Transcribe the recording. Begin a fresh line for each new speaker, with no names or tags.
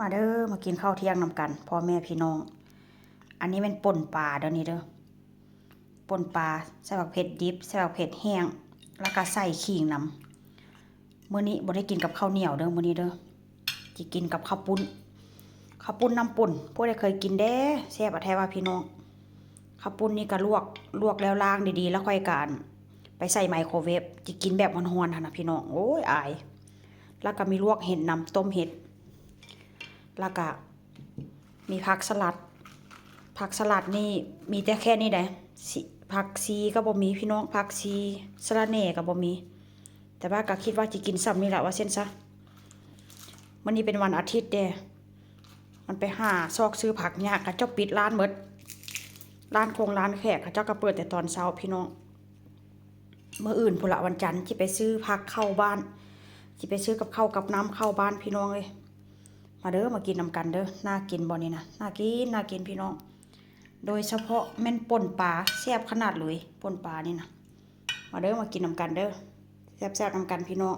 มาเด้อมากินข้าวเที่ยงนำกันพ่อแม่พี่น้องอันนี้เป็นป่นปลาเดี๋ยวนี้เด้อป่นปลาใส่ผักเผ็ดดิบใส่ผักเผ็ดแห้งแล้วก็ใส่ขิงนำมื้อนี้บ่ได้กินกับข้าวเหนียวเด้อมื้อนี้เด้อสิกินกับข้าวปุ้นน้ำป่นพวกได้เคยกินเด้แซ่บอะแท้ว่าพี่น้องข้าวปุ้นนี่ก็ลวกแล้วล้างดีๆแล้วค่อยการไปใส่ไมโครเวฟสิกินแบบร้อนๆหั่นน่ะพี่น้องโอ้ยอายแล้วก็มีลวกเห็ดนำต้มเห็ดแล้วก็มีผักสลัดนี่มีแต่แค่นี้แหละผักซีก็บ่มีพี่น้องผักซีสะระแหน่ก็บ่มีแต่ว่าก็คิดว่าจะกินซ้ำนี่แหละว่าเส้นซะวันนี้เป็นวันอาทิตย์เด้มันไปหาซอกซื้อผักยากเขาเจ้าปิดร้านหมดร้านแขกเขาเจ้าก็เปิดแต่ตอนเช้าพี่น้องมื้ออื่นพุ่นละวันจันทร์สิไปซื้อผักเข้าบ้านสิไปซื้อกับข้าวกับน้ำเข้าบ้านพี่น้องเลยมาเด้อมากินนำกันเด้อน่ากินบ่นี่นะน่ากินพี่น้องโดยเฉพาะแม่นป่นปลาแซ่บขนาดเลยป่นปลานี่นะมาเด้อมากินนำกันเด้อแซ่บๆนำกันพี่น้อง